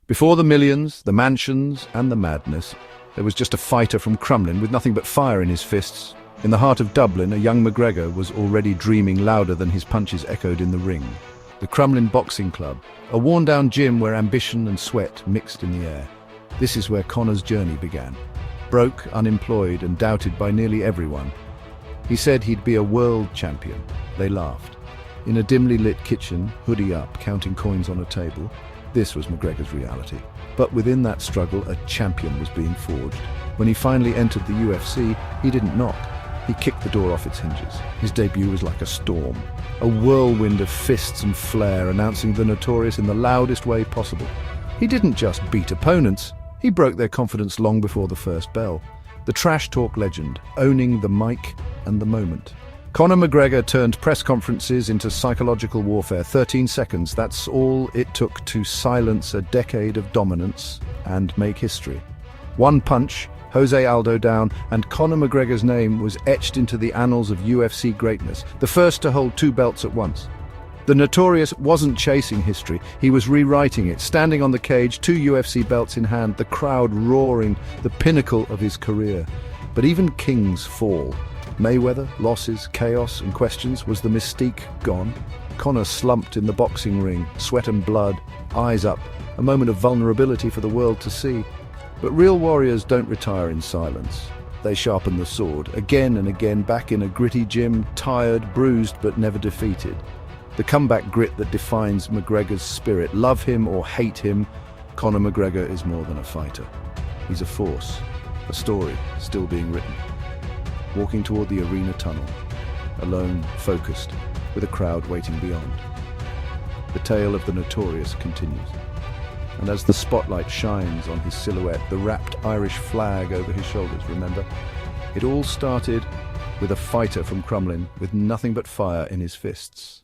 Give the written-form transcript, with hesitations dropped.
Before the millions, the mansions, and the madness, there was just a fighter from Crumlin with nothing but fire in his fists. In the heart of Dublin, a young McGregor was already dreaming louder than his punches echoed in the ring. The Crumlin Boxing Club, a worn-down gym where ambition and sweat mixed in the air. This is where Conor's journey began. Broke, unemployed, and doubted by nearly everyone. He said he'd be a world champion. They laughed. In a dimly lit kitchen, hoodie up, counting coins on a table, this was McGregor's reality. But within that struggle, a champion was being forged. When he finally entered the UFC, he didn't knock. He kicked the door off its hinges. His debut was like a storm, a whirlwind of fists and flair announcing the Notorious in the loudest way possible. He didn't just beat opponents, he broke their confidence long before the first bell. The trash talk legend, owning the mic and the moment. Conor McGregor turned press conferences into psychological warfare. 13 seconds, that's all it took to silence a decade of dominance and make history. One punch, Jose Aldo down, and Conor McGregor's name was etched into the annals of UFC greatness, the first to hold two belts at once. The Notorious wasn't chasing history, he was rewriting it, standing on the cage, two UFC belts in hand, the crowd roaring, the pinnacle of his career. But even kings fall. Mayweather, losses, chaos, and questions. Was the mystique gone? Conor slumped in the boxing ring, sweat and blood, eyes up, a moment of vulnerability for the world to see. But real warriors don't retire in silence. They sharpen the sword, again and again, back in a gritty gym, tired, bruised, but never defeated. The comeback grit that defines McGregor's spirit. Love him or hate him, Conor McGregor is more than a fighter. He's a force, a story still being written. Walking toward the arena tunnel, alone, focused, with a crowd waiting beyond. The tale of the Notorious continues. And as the spotlight shines on his silhouette, the wrapped Irish flag over his shoulders, remember? It all started with a fighter from Crumlin with nothing but fire in his fists.